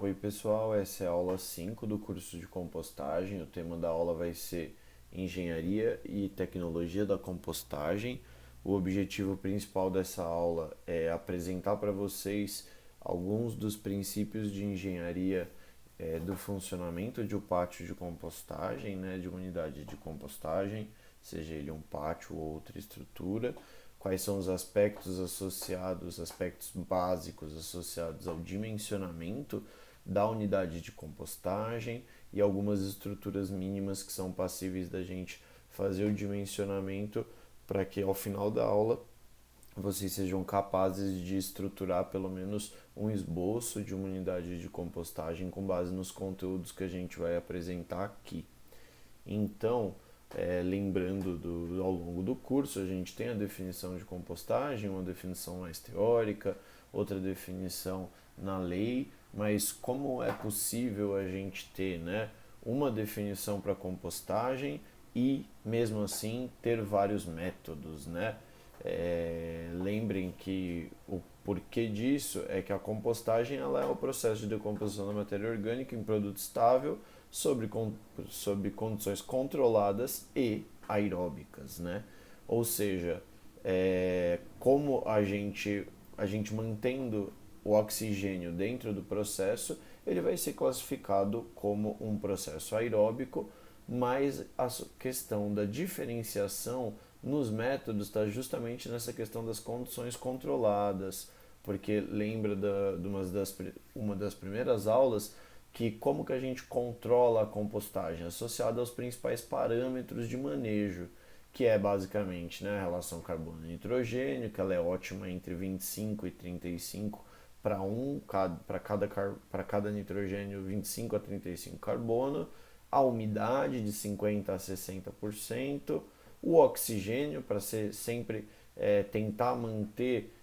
Oi pessoal, essa é a aula 5 do curso de compostagem. O tema da aula vai ser Engenharia e Tecnologia da Compostagem. O objetivo principal dessa aula é apresentar para vocês alguns dos princípios de engenharia do funcionamento de um pátio de compostagem, né, de uma unidade de compostagem, seja ele um pátio ou outra estrutura. Quais são os aspectos associados, aspectos básicos associados ao dimensionamento da unidade de compostagem e algumas estruturas mínimas que são passíveis da gente fazer o dimensionamento para que ao final da aula vocês sejam capazes de estruturar pelo menos um esboço de uma unidade de compostagem com base nos conteúdos que a gente vai apresentar aqui. Então, lembrando ao longo do curso, a gente tem a definição de compostagem, uma definição mais teórica, outra definição na lei, mas como é possível a gente ter, né, uma definição para compostagem e, mesmo assim, ter vários métodos, né? Lembrem que o porquê disso é que a compostagem ela é o processo de decomposição da matéria orgânica em produto estável sob condições controladas e aeróbicas, né? Ou seja, como a gente mantendo o oxigênio dentro do processo, ele vai ser classificado como um processo aeróbico, mas a questão da diferenciação nos métodos está justamente nessa questão das condições controladas, porque lembra de uma das primeiras aulas que como que a gente controla a compostagem, associada aos principais parâmetros de manejo, que é basicamente, né, a relação carbono-nitrogênio, que ela é ótima entre 25 e 35 para cada nitrogênio 25 a 35 carbono, a umidade de 50 a 60%, o oxigênio para ser sempre tentar manter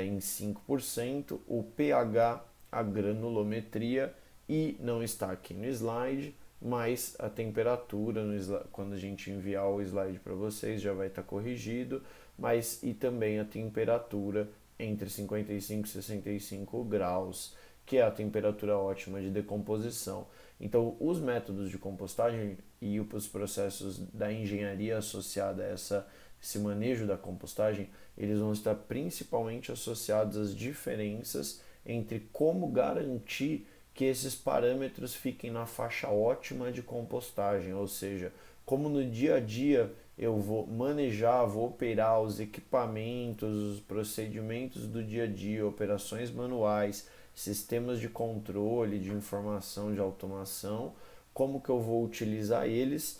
em 5%, o pH, a granulometria e não está aqui no slide, mas a temperatura quando a gente enviar o slide para vocês já vai estar corrigido, mas e também a temperatura entre 55 e 65 graus, que é a temperatura ótima de decomposição. Então, os métodos de compostagem e os processos da engenharia associada a esse manejo da compostagem, eles vão estar principalmente associados às diferenças entre como garantir que esses parâmetros fiquem na faixa ótima de compostagem, ou seja, como no dia a dia eu vou manejar, vou operar os equipamentos, os procedimentos do dia a dia, operações manuais, sistemas de controle, de informação, de automação, como que eu vou utilizar eles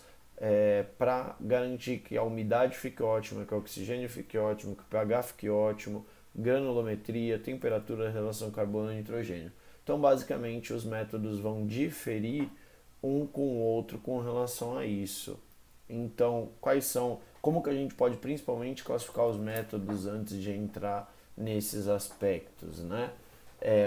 para garantir que a umidade fique ótima, que o oxigênio fique ótimo, que o pH fique ótimo, granulometria, temperatura, relação carbono-nitrogênio. Então, basicamente, os métodos vão diferir um com o outro com relação a isso. Então, como que a gente pode principalmente classificar os métodos antes de entrar nesses aspectos, né?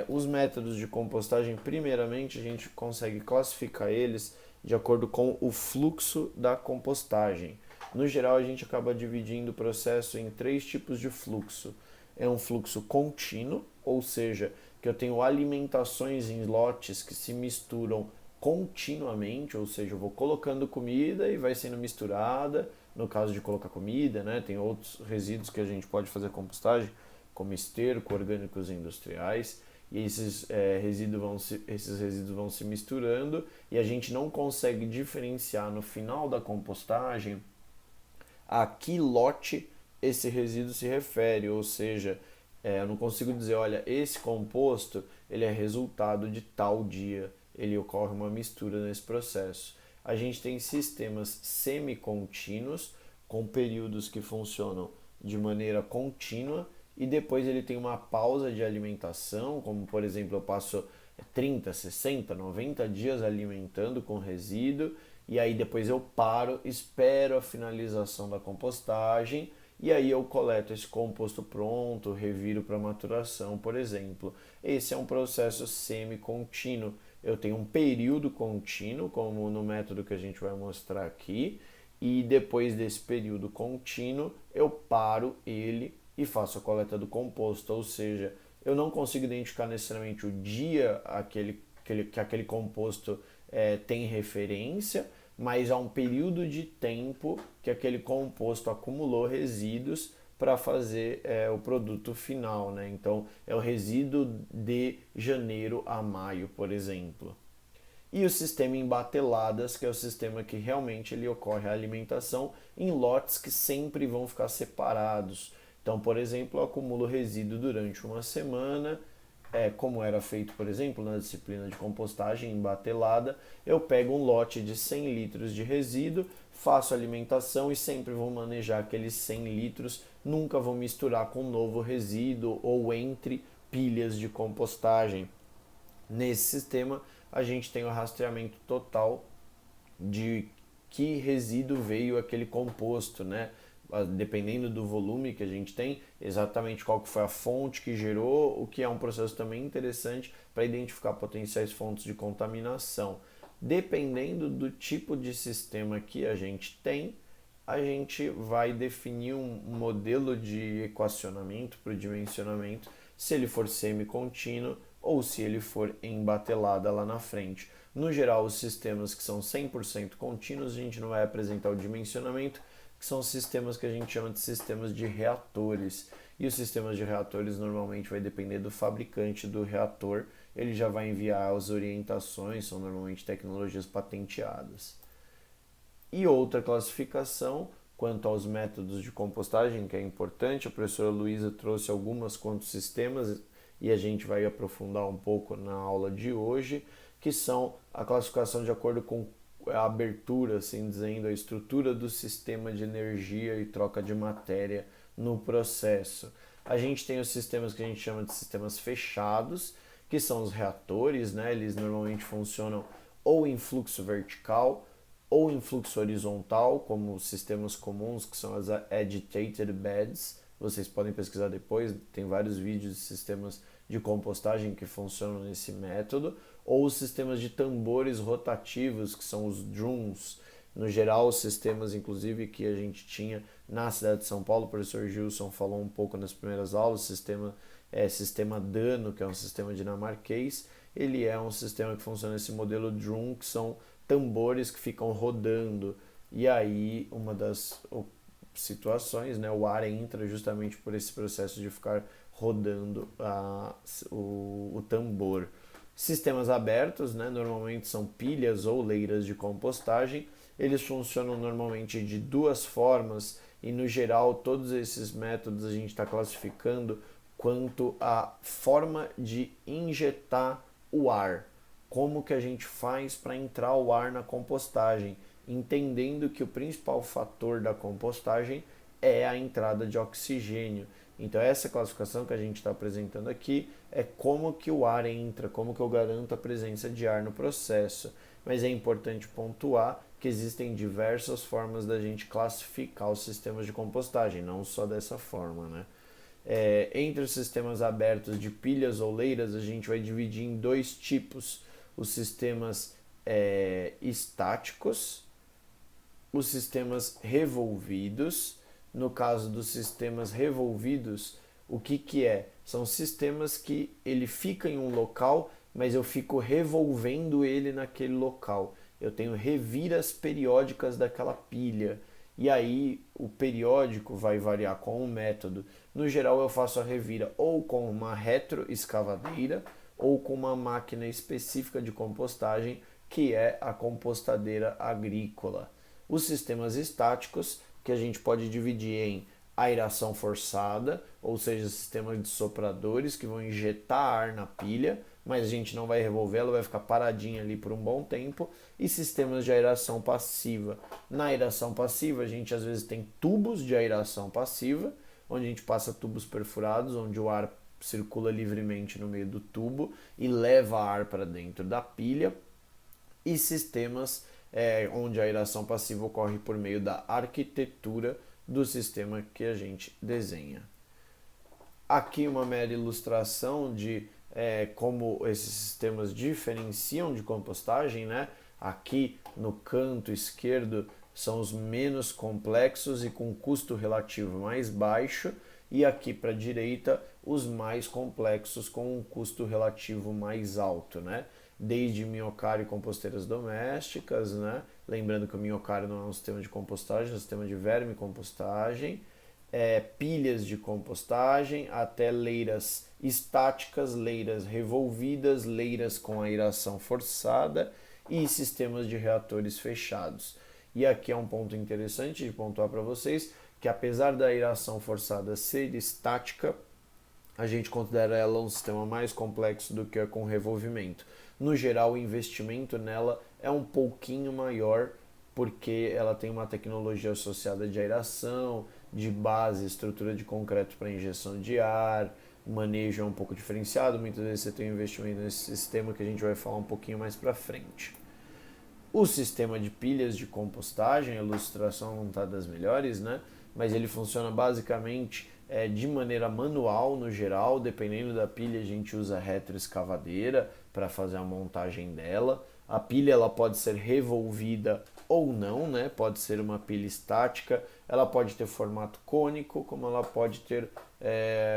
Os métodos de compostagem, primeiramente, a gente consegue classificar eles de acordo com o fluxo da compostagem. No geral, a gente acaba dividindo o processo em três tipos de fluxo. É um fluxo contínuo, ou seja, que eu tenho alimentações em lotes que se misturam continuamente, ou seja, eu vou colocando comida e vai sendo misturada. No caso de colocar comida, né, tem outros resíduos que a gente pode fazer compostagem, como esterco, orgânicos industriais, e esses resíduos vão se misturando e a gente não consegue diferenciar no final da compostagem a que lote esse resíduo se refere, ou seja, eu não consigo dizer, olha, esse composto ele é resultado de tal dia, ele ocorre uma mistura nesse processo. A gente tem sistemas semi-contínuos, com períodos que funcionam de maneira contínua, e depois ele tem uma pausa de alimentação, como por exemplo eu passo 30, 60, 90 dias alimentando com resíduo, e aí depois eu paro, espero a finalização da compostagem, e aí eu coleto esse composto pronto, reviro para maturação, por exemplo. Esse é um processo semi-contínuo. Eu tenho um período contínuo, como no método que a gente vai mostrar aqui, e depois desse período contínuo eu paro ele e faço a coleta do composto, ou seja, eu não consigo identificar necessariamente o dia que aquele composto tem referência, mas há um período de tempo que aquele composto acumulou resíduos para fazer o produto final, né? Então é o resíduo de janeiro a maio, por exemplo. E o sistema em bateladas, que é o sistema que realmente ele ocorre a alimentação em lotes que sempre vão ficar separados. Então, por exemplo, eu acumulo resíduo durante uma semana, como era feito, por exemplo, na disciplina de compostagem em batelada, eu pego um lote de 100 litros de resíduo, faço alimentação e sempre vou manejar aqueles 100 litros, nunca vou misturar com novo resíduo ou entre pilhas de compostagem. Nesse sistema, a gente tem o rastreamento total de que resíduo veio aquele composto, né? Dependendo do volume que a gente tem, exatamente qual que foi a fonte que gerou, o que é um processo também interessante para identificar potenciais fontes de contaminação. Dependendo do tipo de sistema que a gente tem, a gente vai definir um modelo de equacionamento para o dimensionamento, se ele for semi-contínuo ou se ele for em batelada lá na frente. No geral, os sistemas que são 100% contínuos, a gente não vai apresentar o dimensionamento, que são sistemas que a gente chama de sistemas de reatores. E os sistemas de reatores normalmente vai depender do fabricante do reator, ele já vai enviar as orientações, são normalmente tecnologias patenteadas. E outra classificação, quanto aos métodos de compostagem, que é importante, a professora Luísa trouxe algumas quantos sistemas e a gente vai aprofundar um pouco na aula de hoje, que são a classificação de acordo com a abertura, assim dizendo, a estrutura do sistema de energia e troca de matéria no processo. A gente tem os sistemas que a gente chama de sistemas fechados, que são os reatores, né? Eles normalmente funcionam ou em fluxo vertical ou em fluxo horizontal, como os sistemas comuns, que são as agitated beds. Vocês podem pesquisar depois, tem vários vídeos de sistemas de compostagem que funcionam nesse método, ou os sistemas de tambores rotativos, que são os drums. No geral, os sistemas, inclusive, que a gente tinha na cidade de São Paulo, o professor Gilson falou um pouco nas primeiras aulas, sistema Dano, que é um sistema dinamarquês, ele é um sistema que funciona nesse modelo drum, que são tambores que ficam rodando, e aí uma das situações, né, o ar entra justamente por esse processo de ficar rodando o tambor. Sistemas abertos, né, normalmente são pilhas ou leiras de compostagem, eles funcionam normalmente de duas formas e no geral todos esses métodos a gente está classificando quanto à forma de injetar o ar. Como que a gente faz para entrar o ar na compostagem, entendendo que o principal fator da compostagem é a entrada de oxigênio. Então essa classificação que a gente está apresentando aqui é como que o ar entra, como que eu garanto a presença de ar no processo. Mas é importante pontuar que existem diversas formas da gente classificar os sistemas de compostagem, não só dessa forma, né? Entre os sistemas abertos de pilhas ou leiras, a gente vai dividir em dois tipos: os sistemas estáticos, os sistemas revolvidos. No caso dos sistemas revolvidos, o que é? São sistemas que ele fica em um local, mas eu fico revolvendo ele naquele local. Eu tenho reviras periódicas daquela pilha. E aí o periódico vai variar com o método. No geral eu faço a revira ou com uma retroescavadeira ou com uma máquina específica de compostagem, que é a compostadeira agrícola. Os sistemas estáticos, que a gente pode dividir em aeração forçada, ou seja, sistemas de sopradores que vão injetar ar na pilha, mas a gente não vai revolver, ela vai ficar paradinha ali por um bom tempo, e sistemas de aeração passiva. Na aeração passiva, a gente às vezes tem tubos de aeração passiva, onde a gente passa tubos perfurados, onde o ar circula livremente no meio do tubo e leva ar para dentro da pilha, e sistemas onde a aeração passiva ocorre por meio da arquitetura do sistema que a gente desenha. Aqui uma mera ilustração de como esses sistemas diferenciam de compostagem, né? Aqui no canto esquerdo são os menos complexos e com custo relativo mais baixo, e aqui para a direita os mais complexos com um custo relativo mais alto, né? Desde minhocário e composteiras domésticas, né? Lembrando que o minhocário não é um sistema de compostagem, é um sistema de vermicompostagem, pilhas de compostagem, até leiras estáticas, leiras revolvidas, leiras com aeração forçada e sistemas de reatores fechados. E aqui é um ponto interessante de pontuar para vocês, que apesar da aeração forçada ser estática, a gente considera ela um sistema mais complexo do que a com revolvimento. No geral, o investimento nela é um pouquinho maior, porque ela tem uma tecnologia associada de aeração, de base, estrutura de concreto para injeção de ar, manejo é um pouco diferenciado, muitas vezes você tem um investimento nesse sistema que a gente vai falar um pouquinho mais para frente. O sistema de pilhas de compostagem, a ilustração não está das melhores, né? Mas ele funciona basicamente de maneira manual no geral, dependendo da pilha a gente usa retroescavadeira para fazer a montagem dela. A pilha ela pode ser revolvida ou não, né? Pode ser uma pilha estática, ela pode ter formato cônico, como ela pode ter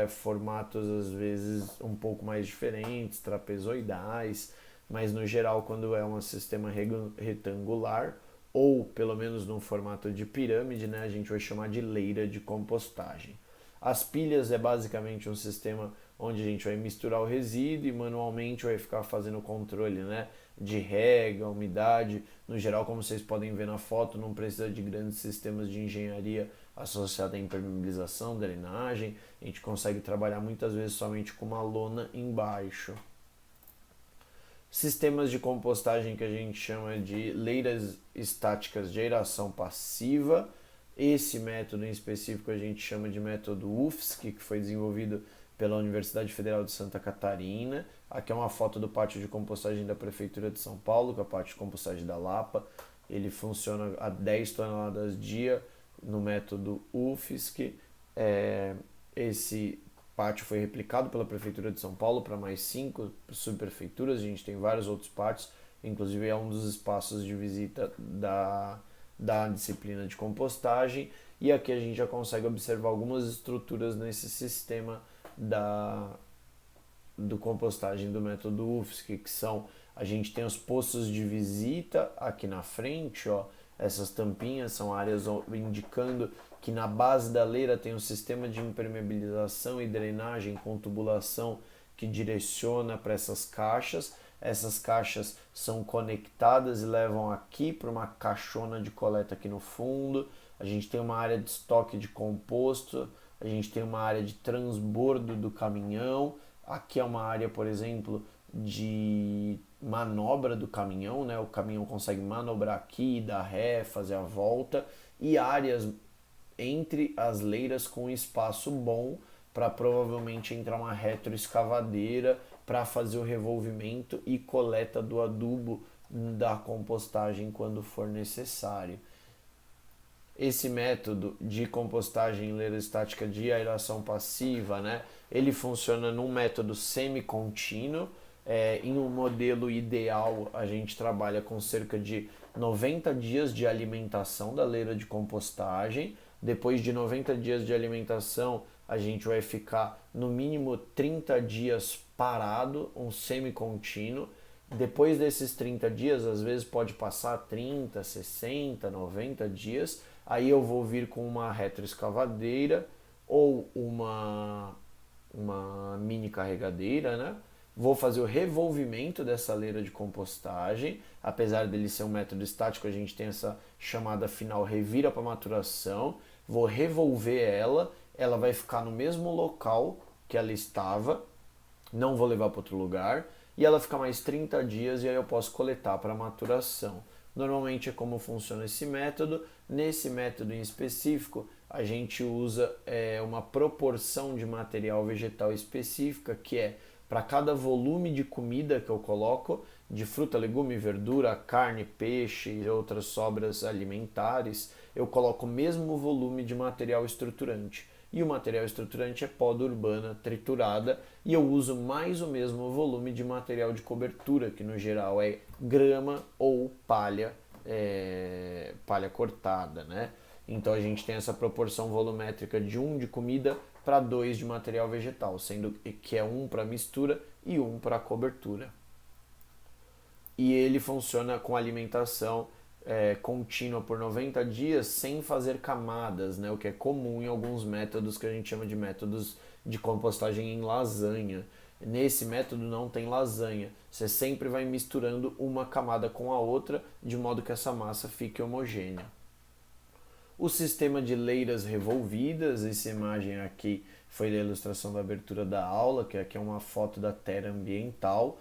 formatos às vezes um pouco mais diferentes, trapezoidais, mas no geral quando é um sistema retangular ou pelo menos num formato de pirâmide, né, a gente vai chamar de leira de compostagem. As pilhas é basicamente um sistema onde a gente vai misturar o resíduo e manualmente vai ficar fazendo o controle, né, de rega, umidade. No geral, como vocês podem ver na foto, não precisa de grandes sistemas de engenharia associada à impermeabilização, drenagem. A gente consegue trabalhar muitas vezes somente com uma lona embaixo. Sistemas de compostagem que a gente chama de leiras estáticas de aeração passiva. Esse método em específico a gente chama de método UFSC, que foi desenvolvido pela Universidade Federal de Santa Catarina. Aqui é uma foto do pátio de compostagem da Prefeitura de São Paulo, que é o pátio de compostagem da Lapa. Ele funciona a 10 toneladas dia no método UFSC. Esse pátio foi replicado pela Prefeitura de São Paulo para mais 5 subprefeituras. A gente tem vários outros pátios, inclusive é um dos espaços de visita da disciplina de compostagem. E aqui a gente já consegue observar algumas estruturas nesse sistema do compostagem do método UFSC, que são, a gente tem os postos de visita aqui na frente, ó, essas tampinhas são áreas indicando que na base da leira tem um sistema de impermeabilização e drenagem com tubulação que direciona para essas caixas. Essas caixas são conectadas e levam aqui para uma caixona de coleta aqui no fundo. A gente tem uma área de estoque de composto, a gente tem uma área de transbordo do caminhão. Aqui é uma área, por exemplo, de manobra do caminhão, né? O caminhão consegue manobrar aqui, dar ré, fazer a volta, e áreas entre as leiras com espaço bom para provavelmente entrar uma retroescavadeira para fazer o revolvimento e coleta do adubo da compostagem quando for necessário. Esse método de compostagem em leira estática de aeração passiva, né, ele funciona num método semi-contínuo. Em um modelo ideal, a gente trabalha com cerca de 90 dias de alimentação da leira de compostagem. Depois de 90 dias de alimentação, a gente vai ficar no mínimo 30 dias parado, um semi-contínuo. Depois desses 30 dias, às vezes pode passar 30, 60, 90 dias. Aí eu vou vir com uma retroescavadeira ou uma mini carregadeira, né? Vou fazer o revolvimento dessa leira de compostagem. Apesar dele ser um método estático, a gente tem essa chamada final revira para maturação. Vou revolver ela vai ficar no mesmo local que ela estava, não vou levar para outro lugar, e ela fica mais 30 dias e aí eu posso coletar para maturação. Normalmente é como funciona esse método. Nesse método em específico, a gente usa uma proporção de material vegetal específica, que é para cada volume de comida que eu coloco, de fruta, legume, verdura, carne, peixe e outras sobras alimentares, eu coloco o mesmo volume de material estruturante. E o material estruturante é poda urbana triturada, e eu uso mais o mesmo volume de material de cobertura, que no geral é grama ou palha, palha cortada, né? Então a gente tem essa proporção volumétrica de 1 de comida para 2 de material vegetal, sendo que é 1 para mistura e 1 para cobertura. E ele funciona com alimentação contínua por 90 dias sem fazer camadas, né? O que é comum em alguns métodos que a gente chama de métodos de compostagem em lasanha. Nesse método não tem lasanha, você sempre vai misturando uma camada com a outra de modo que essa massa fique homogênea. O sistema de leiras revolvidas, essa imagem aqui foi da ilustração da abertura da aula, que aqui é uma foto da terra ambiental,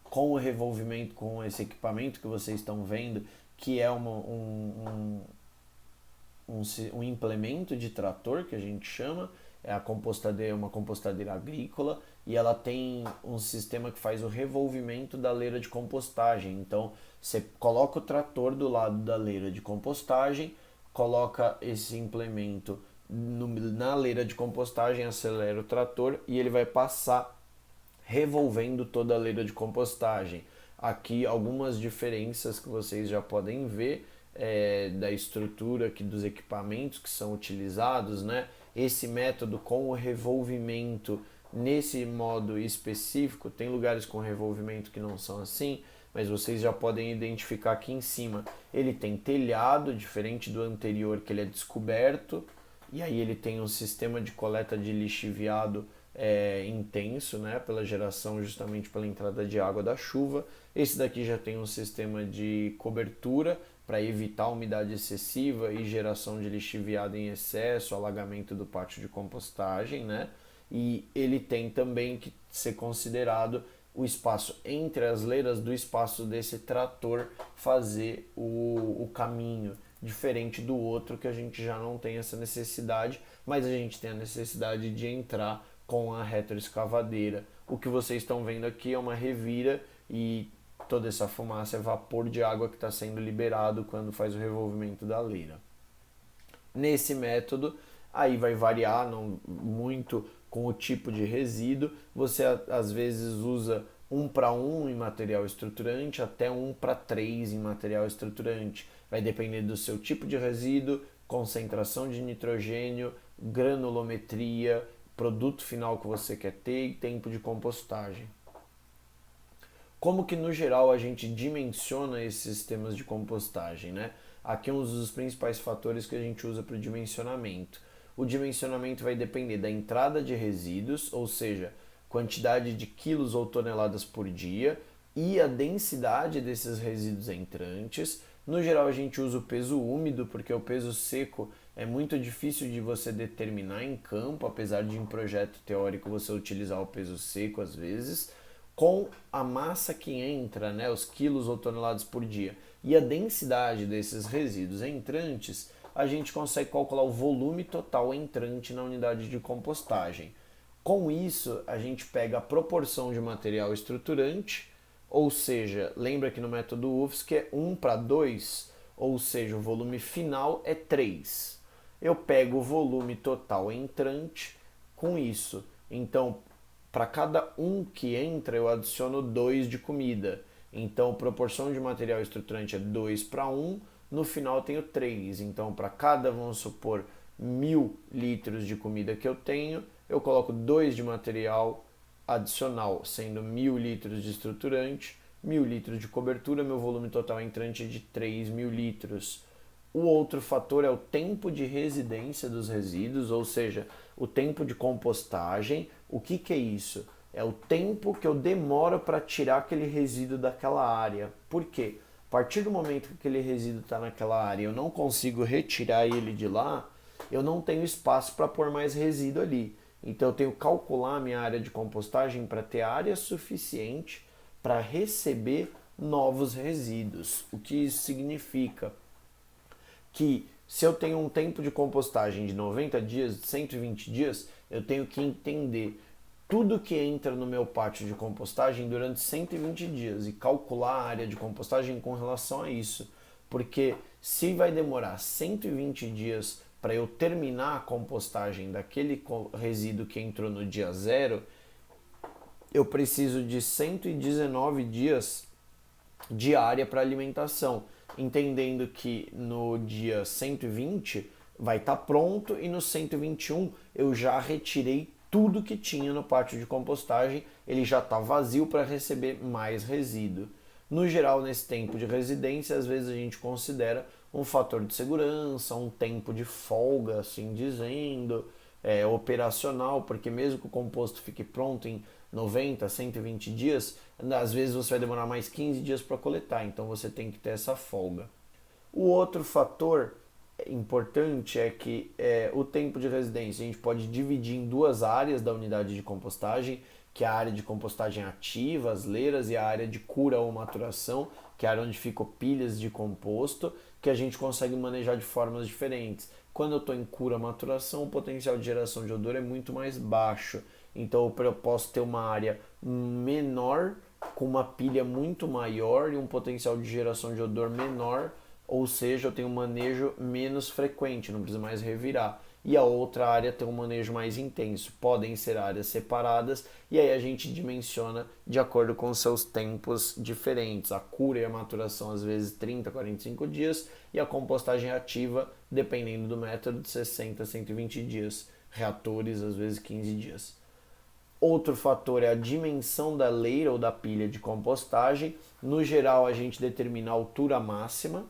com o revolvimento, com esse equipamento que vocês estão vendo, que é um implemento de trator, que a gente chama, é uma compostadeira agrícola, e ela tem um sistema que faz o revolvimento da leira de compostagem. Então, você coloca o trator do lado da leira de compostagem, coloca esse implemento na leira de compostagem, acelera o trator e ele vai passar revolvendo toda a leira de compostagem. Aqui algumas diferenças que vocês já podem ver da estrutura aqui dos equipamentos que são utilizados, né? Esse método com o revolvimento nesse modo específico, tem lugares com revolvimento que não são assim, mas vocês já podem identificar aqui em cima. Ele tem telhado, diferente do anterior que ele é descoberto, e aí ele tem um sistema de coleta de lixiviado intenso, né, pela geração, justamente pela entrada de água da chuva. Esse daqui já tem um sistema de cobertura para evitar umidade excessiva e geração de lixiviado em excesso, alagamento do pátio de compostagem, né? E ele tem também que ser considerado o espaço entre as leiras do espaço desse trator fazer o caminho, diferente do outro que a gente já não tem essa necessidade, mas a gente tem a necessidade de entrar com a retroescavadeira. O que vocês estão vendo aqui é uma revira e toda essa fumaça é vapor de água que está sendo liberado quando faz o revolvimento da leira. Nesse método, aí vai variar muito com o tipo de resíduo. Você às vezes usa 1:1 em material estruturante, até 1:3 em material estruturante. Vai depender do seu tipo de resíduo, concentração de nitrogênio, granulometria, produto final que você quer ter e tempo de compostagem. Como que no geral a gente dimensiona esses sistemas de compostagem, né? Aqui é um dos principais fatores que a gente usa para o dimensionamento. O dimensionamento vai depender da entrada de resíduos, ou seja, quantidade de quilos ou toneladas por dia, e a densidade desses resíduos entrantes. No geral a gente usa o peso úmido, porque o peso seco é muito difícil de você determinar em campo, apesar de em projeto teórico você utilizar o peso seco às vezes, com a massa que entra, né, os quilos ou toneladas por dia, e a densidade desses resíduos entrantes, a gente consegue calcular o volume total entrante na unidade de compostagem. Com isso, a gente pega a proporção de material estruturante, ou seja, lembra que no método UFSC é 1:2, ou seja, o volume final é 3. Eu pego o volume total entrante com isso. Então, para cada 1 que entra, eu adiciono 2 de comida. Então, proporção de material estruturante é 2:1, no final eu tenho 3. Então, para cada, vamos supor, 1.000 litros de comida que eu tenho, eu coloco 2 de material adicional, sendo 1.000 litros de estruturante, 1.000 litros de cobertura, meu volume total entrante é de 3.000 litros. O outro fator é o tempo de residência dos resíduos, ou seja, o tempo de compostagem. O que é isso? É o tempo que eu demoro para tirar aquele resíduo daquela área. Por quê? A partir do momento que aquele resíduo está naquela área e eu não consigo retirar ele de lá, eu não tenho espaço para pôr mais resíduo ali. Então eu tenho que calcular a minha área de compostagem para ter área suficiente para receber novos resíduos. O que isso significa? Que se eu tenho um tempo de compostagem de 90 dias, de 120 dias, eu tenho que entender tudo que entra no meu pátio de compostagem durante 120 dias e calcular a área de compostagem com relação a isso. Porque se vai demorar 120 dias para eu terminar a compostagem daquele resíduo que entrou no dia 0, eu preciso de 119 dias de área para alimentação, entendendo que no dia 120 vai estar pronto, e no 121 eu já retirei tudo que tinha no pátio de compostagem, ele já está vazio para receber mais resíduo. No geral, nesse tempo de residência, às vezes a gente considera um fator de segurança, um tempo de folga, assim dizendo, operacional, porque mesmo que o composto fique pronto em 90, 120 dias, às vezes você vai demorar mais 15 dias para coletar, então você tem que ter essa folga. O outro fator importante é que o tempo de residência a gente pode dividir em duas áreas da unidade de compostagem, que é a área de compostagem ativa, as leiras, e a área de cura ou maturação, que é a área onde ficam pilhas de composto, que a gente consegue manejar de formas diferentes. Quando eu estou em cura maturação, o potencial de geração de odor é muito mais baixo. Então eu posso ter uma área menor, com uma pilha muito maior e um potencial de geração de odor menor, ou seja, eu tenho um manejo menos frequente, não preciso mais revirar. E a outra área tem um manejo mais intenso. Podem ser áreas separadas e aí a gente dimensiona de acordo com seus tempos diferentes. A cura e a maturação às vezes 30, 45 dias e a compostagem ativa, dependendo do método, de 60 a 120 dias. Reatores às vezes 15 dias. Outro fator é a dimensão da leira ou da pilha de compostagem. No geral, a gente determina a altura máxima.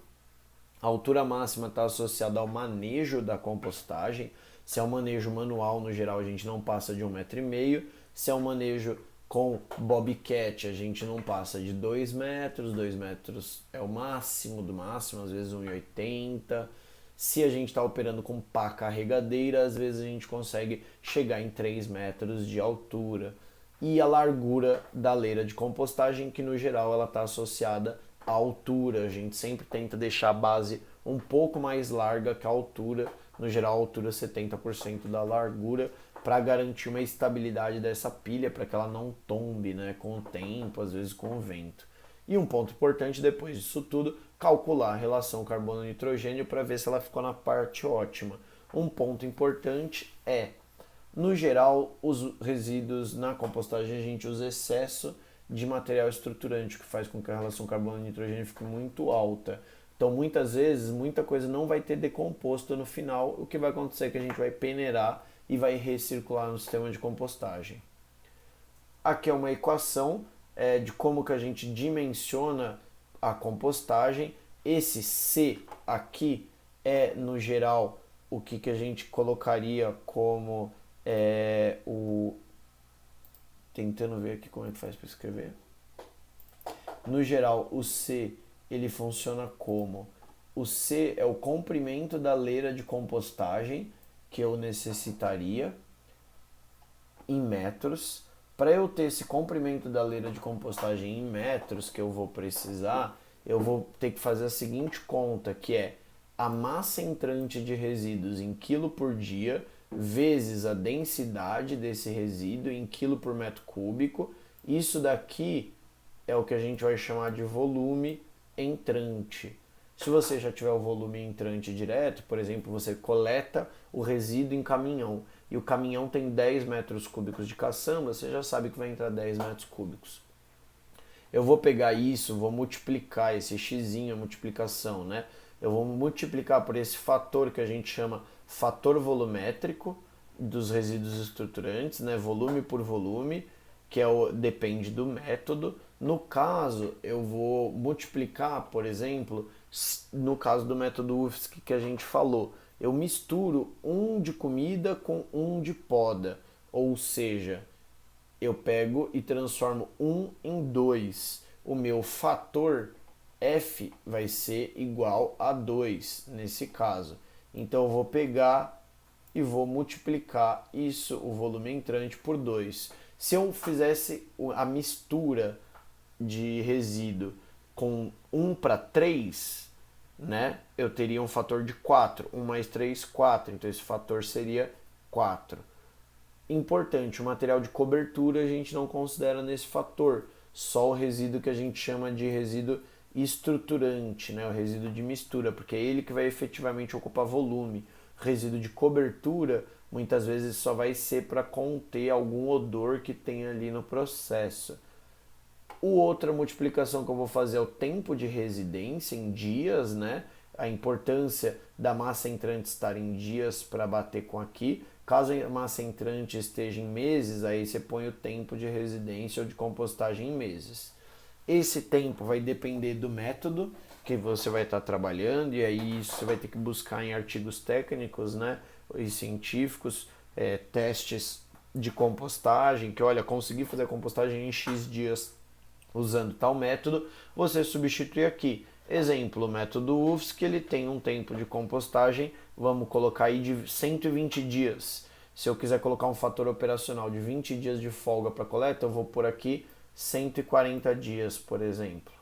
A altura máxima está associada ao manejo da compostagem. Se é um manejo manual, no geral, a gente não passa de 1,5 m. Se é um manejo com bobcat, a gente não passa de 2 metros. 2 metros é o máximo do máximo, às vezes 1,80 m. Se a gente está operando com pá carregadeira, às vezes a gente consegue chegar em 3 metros de altura. E a largura da leira de compostagem, que no geral ela está associada à altura. A gente sempre tenta deixar a base um pouco mais larga que a altura, no geral a altura 70% da largura, para garantir uma estabilidade dessa pilha, para que ela não tombe, né, com o tempo, às vezes com o vento. E um ponto importante depois disso tudo, calcular a relação carbono-nitrogênio para ver se ela ficou na parte ótima. Um ponto importante é, no geral, os resíduos na compostagem a gente usa excesso de material estruturante, o que faz com que a relação carbono-nitrogênio fique muito alta. Então, muitas vezes, muita coisa não vai ter decomposto no final, o que vai acontecer é que a gente vai peneirar e vai recircular no sistema de compostagem. Aqui é uma equação de como que a gente dimensiona a compostagem. Esse C aqui é, no geral, o que a gente colocaria como tentando ver aqui como é que faz para escrever. No geral, o C ele funciona como: o C é o comprimento da leira de compostagem que eu necessitaria em metros. Para eu ter esse comprimento da leira de compostagem em metros que eu vou precisar, eu vou ter que fazer a seguinte conta, que é a massa entrante de resíduos em quilo por dia vezes a densidade desse resíduo em quilo por metro cúbico. Isso daqui é o que a gente vai chamar de volume entrante. Se você já tiver o volume entrante direto, por exemplo, você coleta o resíduo em caminhão e o caminhão tem 10 metros cúbicos de caçamba, você já sabe que vai entrar 10 metros cúbicos. Eu vou pegar isso, vou multiplicar esse x, a multiplicação, né? Eu vou multiplicar por esse fator que a gente chama fator volumétrico dos resíduos estruturantes, né? Volume por volume, que depende do método. No caso, eu vou multiplicar, por exemplo, no caso do método UFSC que a gente falou, eu misturo 1 de comida com 1 de poda, ou seja, eu pego e transformo 1 em 2. O meu fator F vai ser igual a 2 nesse caso. Então eu vou pegar e vou multiplicar isso, o volume entrante, por 2. Se eu fizesse a mistura de resíduo com 1 para 3, né, eu teria um fator de 4. 1 mais 3, 4. Então esse fator seria 4. Importante, o material de cobertura a gente não considera nesse fator. Só o resíduo que a gente chama de resíduo estruturante, né, o resíduo de mistura, porque é ele que vai efetivamente ocupar volume. Resíduo de cobertura muitas vezes só vai ser para conter algum odor que tem ali no processo. Outra multiplicação que eu vou fazer é o tempo de residência em dias, né? a importância da massa entrante estar em dias para bater com aqui. Caso a massa entrante esteja em meses, aí você põe o tempo de residência ou de compostagem em meses. Esse tempo vai depender do método que você vai estar trabalhando, e aí você vai ter que buscar em artigos técnicos, né, e científicos, testes de compostagem, que olha, consegui fazer a compostagem em X dias usando tal método, você substitui aqui. Exemplo, o método UFSC, ele tem um tempo de compostagem, vamos colocar aí de 120 dias. Se eu quiser colocar um fator operacional de 20 dias de folga para coleta, eu vou por aqui 140 dias, por exemplo.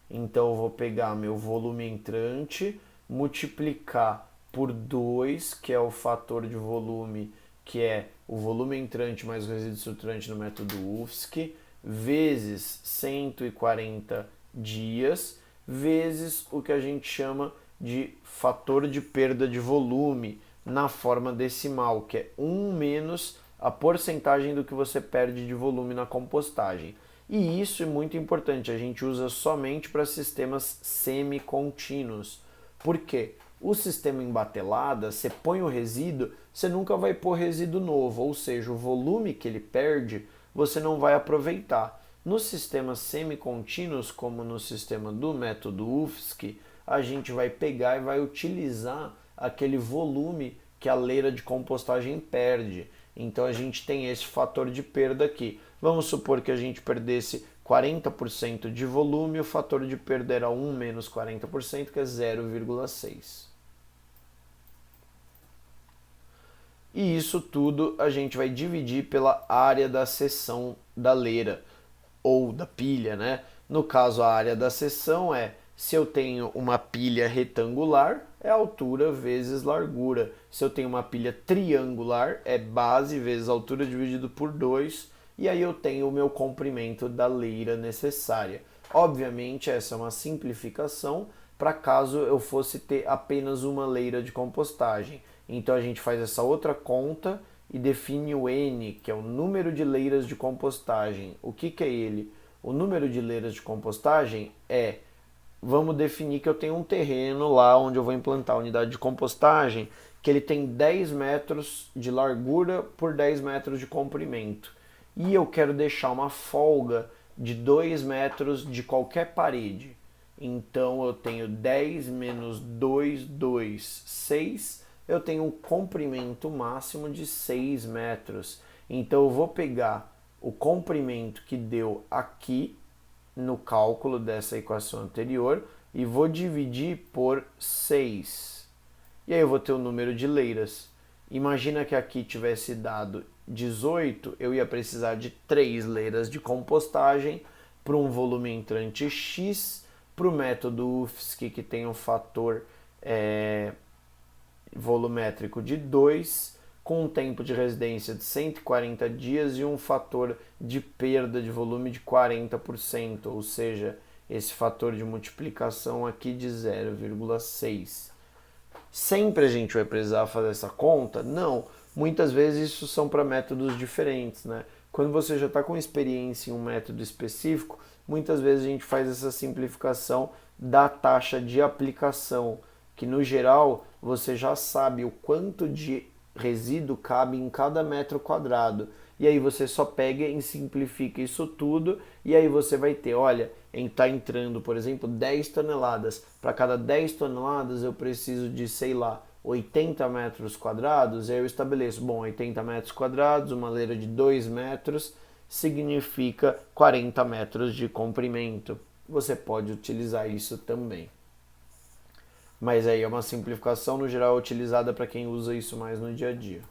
Então eu vou pegar meu volume entrante, multiplicar por 2, que é o fator de volume, que é o volume entrante mais o resíduo estruturante no método UFSC, vezes 140 dias, vezes o que a gente chama de fator de perda de volume na forma decimal, que é 1 menos a porcentagem do que você perde de volume na compostagem. E isso é muito importante, a gente usa somente para sistemas semi-contínuos. Por quê? O sistema em batelada, você põe o resíduo, você nunca vai pôr resíduo novo, ou seja, o volume que ele perde, você não vai aproveitar. Nos sistemas semi-contínuos, como no sistema do método UFSC, a gente vai pegar e vai utilizar aquele volume que a leira de compostagem perde. Então a gente tem esse fator de perda aqui. Vamos supor que a gente perdesse 40% de volume, o fator de perda era 1 menos 40%, que é 0,6. E isso tudo a gente vai dividir pela área da seção da leira, ou da pilha, né? No caso, a área da seção é, se eu tenho uma pilha retangular, é altura vezes largura. Se eu tenho uma pilha triangular, é base vezes altura dividido por 2, e aí eu tenho o meu comprimento da leira necessária. Obviamente, essa é uma simplificação para caso eu fosse ter apenas uma leira de compostagem. Então a gente faz essa outra conta e define o N, que é o número de leiras de compostagem. O que é ele? O número de leiras de compostagem é, vamos definir que eu tenho um terreno lá onde eu vou implantar a unidade de compostagem, que ele tem 10 metros de largura por 10 metros de comprimento. E eu quero deixar uma folga de 2 metros de qualquer parede. Então eu tenho 10 menos 2, 2, 6. Eu tenho um comprimento máximo de 6 metros. Então eu vou pegar o comprimento que deu aqui no cálculo dessa equação anterior e vou dividir por 6. E aí eu vou ter o número de leiras. Imagina que aqui tivesse dado 18, eu ia precisar de 3 leiras de compostagem para um volume entrante X, para o método UFSC, que tem um fator volumétrico de 2, com um tempo de residência de 140 dias e um fator de perda de volume de 40%, ou seja, esse fator de multiplicação aqui de 0,6. Sempre a gente vai precisar fazer essa conta? Não. Muitas vezes isso são para métodos diferentes, né? Quando você já está com experiência em um método específico, muitas vezes a gente faz essa simplificação da taxa de aplicação, que no geral você já sabe o quanto de resíduo cabe em cada metro quadrado. E aí você só pega e simplifica isso tudo, e aí você vai ter, olha, está entrando, por exemplo, 10 toneladas. Para cada 10 toneladas eu preciso de, sei lá, 80 metros quadrados, e aí eu estabeleço, bom, 80 metros quadrados, uma leira de 2 metros, significa 40 metros de comprimento. Você pode utilizar isso também. Mas aí é uma simplificação, no geral, utilizada para quem usa isso mais no dia a dia.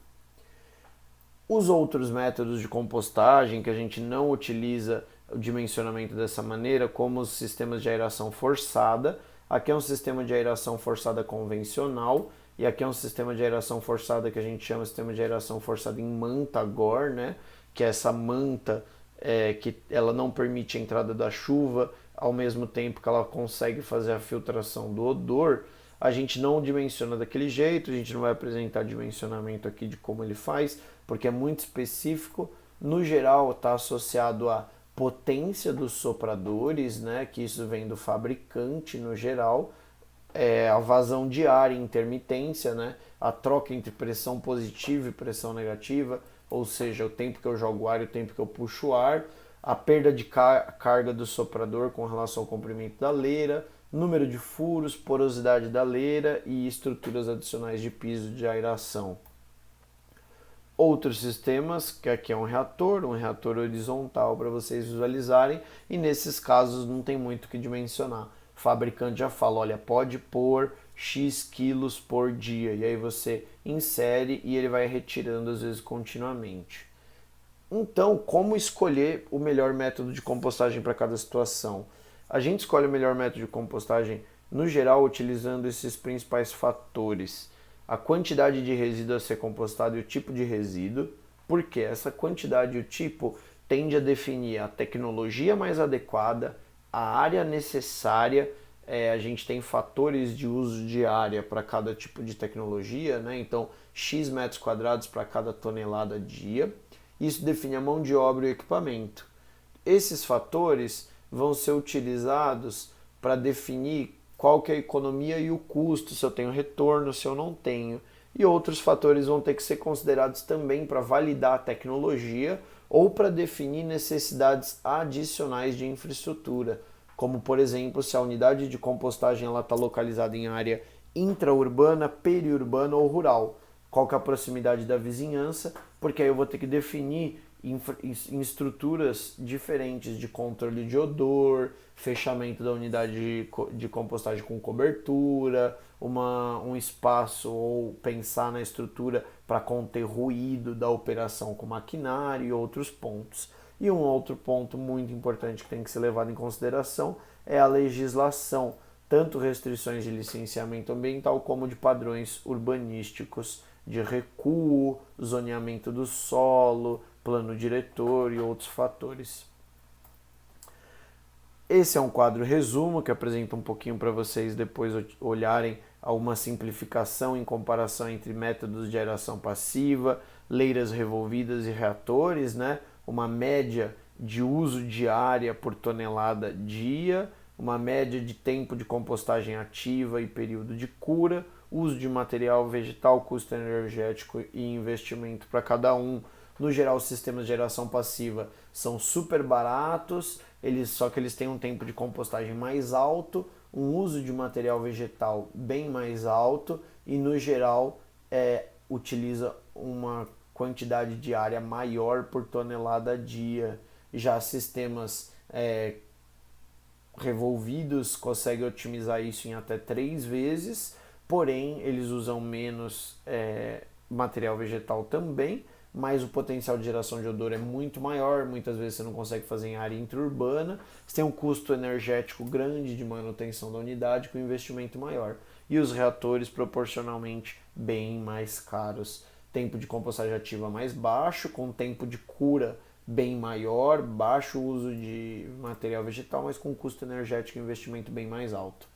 Os outros métodos de compostagem que a gente não utiliza o dimensionamento dessa maneira, como os sistemas de aeração forçada. Aqui é um sistema de aeração forçada convencional, e aqui é um sistema de aeração forçada que a gente chama de sistema de aeração forçada em manta Gore, né? Que é essa manta que ela não permite a entrada da chuva, ao mesmo tempo que ela consegue fazer a filtração do odor. A gente não dimensiona daquele jeito, a gente não vai apresentar dimensionamento aqui de como ele faz, porque é muito específico. No geral, está associado à potência dos sopradores, né, que isso vem do fabricante no geral. a vazão de ar e intermitência, né? A troca entre pressão positiva e pressão negativa, ou seja, o tempo que eu jogo ar e o tempo que eu puxo ar, a perda de carga do soprador com relação ao comprimento da leira, número de furos, porosidade da leira e estruturas adicionais de piso de aeração. Outros sistemas, que aqui é um reator horizontal para vocês visualizarem, e nesses casos não tem muito o que dimensionar. O fabricante já fala, olha, pode pôr X quilos por dia, e aí você insere e ele vai retirando às vezes continuamente. Então, como escolher o melhor método de compostagem para cada situação? A gente escolhe o melhor método de compostagem, no geral, utilizando esses principais fatores. A quantidade de resíduo a ser compostado e o tipo de resíduo, porque essa quantidade e o tipo tende a definir a tecnologia mais adequada, a área necessária. A gente tem fatores de uso de área para cada tipo de tecnologia, né? Então, X metros quadrados para cada tonelada dia. Isso define a mão de obra e o equipamento. Esses fatores vão ser utilizados para definir qual que é a economia e o custo, se eu tenho retorno, se eu não tenho. E outros fatores vão ter que ser considerados também para validar a tecnologia ou para definir necessidades adicionais de infraestrutura, como por exemplo se a unidade de compostagem está localizada em área intraurbana, periurbana ou rural. Qual que é a proximidade da vizinhança, porque aí eu vou ter que definir em estruturas diferentes de controle de odor, fechamento da unidade de compostagem com cobertura, um espaço ou pensar na estrutura para conter ruído da operação com maquinário e outros pontos. E um outro ponto muito importante que tem que ser levado em consideração é a legislação, tanto restrições de licenciamento ambiental como de padrões urbanísticos de recuo, zoneamento do solo, plano diretor e outros fatores. Esse é um quadro resumo que apresenta um pouquinho para vocês depois olharem a uma simplificação em comparação entre métodos de aeração passiva, leiras revolvidas e reatores, né? Uma média de uso de área por tonelada dia, uma média de tempo de compostagem ativa e período de cura, uso de material vegetal, custo energético e investimento para cada um. No geral, os sistemas de geração passiva são super baratos, só que eles têm um tempo de compostagem mais alto, um uso de material vegetal bem mais alto e, no geral, utiliza uma quantidade de área maior por tonelada dia. Já sistemas revolvidos conseguem otimizar isso em até 3 vezes, porém eles usam menos material vegetal também, mas o potencial de geração de odor é muito maior, muitas vezes você não consegue fazer em área interurbana, você tem um custo energético grande de manutenção da unidade com investimento maior, e os reatores proporcionalmente bem mais caros, tempo de compostagem ativa mais baixo, com tempo de cura bem maior, baixo uso de material vegetal, mas com custo energético e investimento bem mais alto.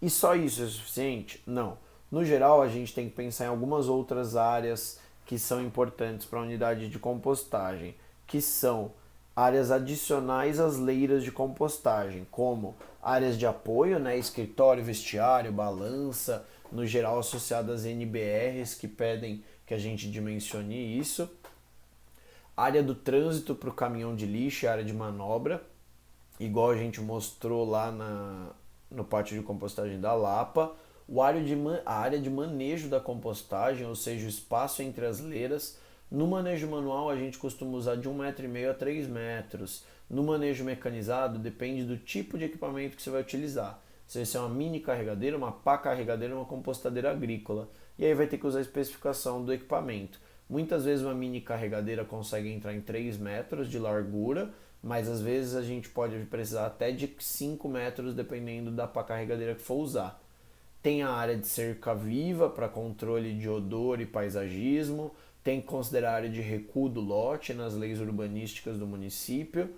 E só isso é suficiente? Não. No geral, a gente tem que pensar em algumas outras áreas que são importantes para a unidade de compostagem, que são áreas adicionais às leiras de compostagem, como áreas de apoio, né, escritório, vestiário, balança, no geral associadas às NBRs que pedem que a gente dimensione isso, área do trânsito para o caminhão de lixo, área de manobra, igual a gente mostrou lá no pátio de compostagem da Lapa, a área de manejo da compostagem, ou seja, o espaço entre as leiras. No manejo manual a gente costuma usar de 1,5 m a 3 metros. No manejo mecanizado depende do tipo de equipamento que você vai utilizar. Se vai ser uma mini carregadeira, uma pá carregadeira, uma compostadeira agrícola. E aí vai ter que usar a especificação do equipamento. Muitas vezes uma mini carregadeira consegue entrar em 3 metros de largura, mas às vezes a gente pode precisar até de 5 metros dependendo da pá carregadeira que for usar. Tem a área de cerca viva para controle de odor e paisagismo, tem que considerar a área de recuo do lote nas leis urbanísticas do município,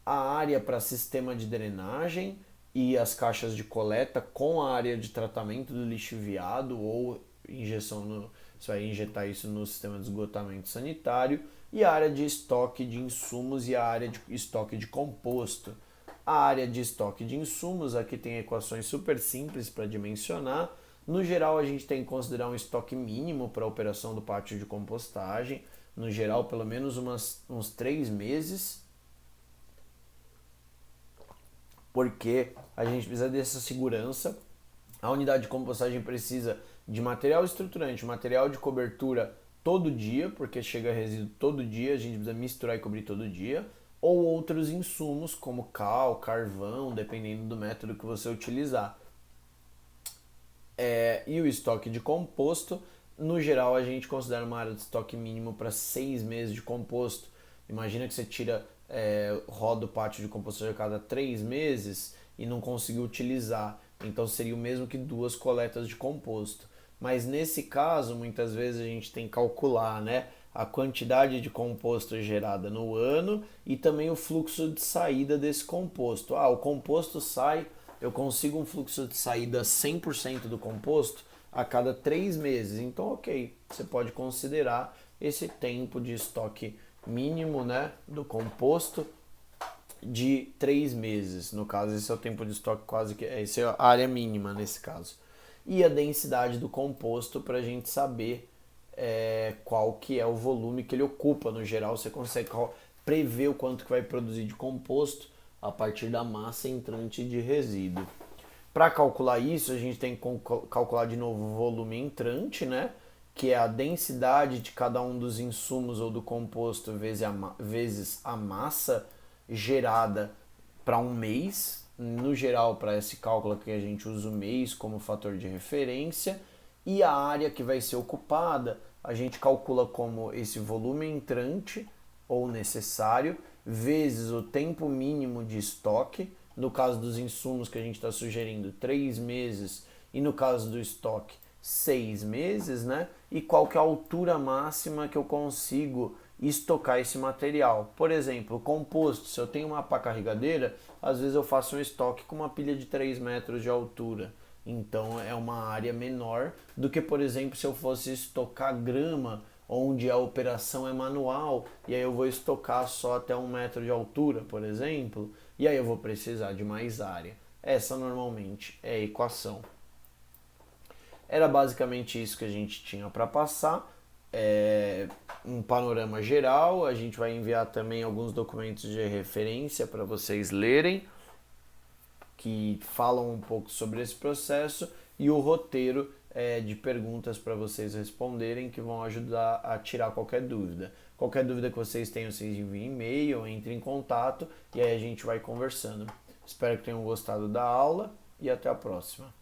a área para sistema de drenagem e as caixas de coleta com a área de tratamento do lixiviado ou injeção você vai injetar isso no sistema de esgotamento sanitário, e a área de estoque de insumos e a área de estoque de composto. A área de estoque de insumos, aqui tem equações super simples para dimensionar. No geral, a gente tem que considerar um estoque mínimo para a operação do pátio de compostagem. No geral, pelo menos uns 3 meses, porque a gente precisa dessa segurança. A unidade de compostagem precisa de material estruturante, material de cobertura todo dia, porque chega resíduo todo dia, a gente precisa misturar e cobrir todo dia, ou outros insumos como cal, carvão, dependendo do método que você utilizar. E o estoque de composto, no geral a gente considera uma área de estoque mínimo para 6 meses de composto. Imagina que você roda o pátio de compostagem a cada 3 meses e não conseguiu utilizar. Então seria o mesmo que 2 coletas de composto. Mas nesse caso, muitas vezes a gente tem que calcular, né, a quantidade de composto gerada no ano e também o fluxo de saída desse composto. O composto sai, eu consigo um fluxo de saída 100% do composto a cada 3 meses. Então, ok, você pode considerar esse tempo de estoque mínimo, né, do composto de 3 meses. No caso, esse é o tempo de estoque quase que... Essa é a área mínima nesse caso. E a densidade do composto para a gente saber qual que é o volume que ele ocupa. No geral, você consegue prever o quanto que vai produzir de composto a partir da massa entrante de resíduo. Para calcular isso, a gente tem que calcular de novo o volume entrante, né? Que é a densidade de cada um dos insumos ou do composto vezes a massa gerada para um mês. No geral, para esse cálculo aqui, a gente usa o mês como fator de referência. E a área que vai ser ocupada, a gente calcula como esse volume entrante ou necessário, vezes o tempo mínimo de estoque. No caso dos insumos que a gente está sugerindo, 3 meses, e no caso do estoque, 6 meses, né? E qual que é a altura máxima que eu consigo estocar esse material. Por exemplo, composto, se eu tenho uma pá carregadeira, às vezes eu faço um estoque com uma pilha de 3 metros de altura. Então é uma área menor do que, por exemplo, se eu fosse estocar grama, onde a operação é manual, e aí eu vou estocar só até 1 metro de altura, por exemplo, e aí eu vou precisar de mais área. Essa normalmente é a equação. Era basicamente isso que a gente tinha para passar. Um panorama geral, a gente vai enviar também alguns documentos de referência para vocês lerem, que falam um pouco sobre esse processo, e o roteiro de perguntas para vocês responderem, que vão ajudar a tirar qualquer dúvida. Qualquer dúvida que vocês tenham, vocês enviem e-mail, entrem em contato e aí a gente vai conversando. Espero que tenham gostado da aula e até a próxima.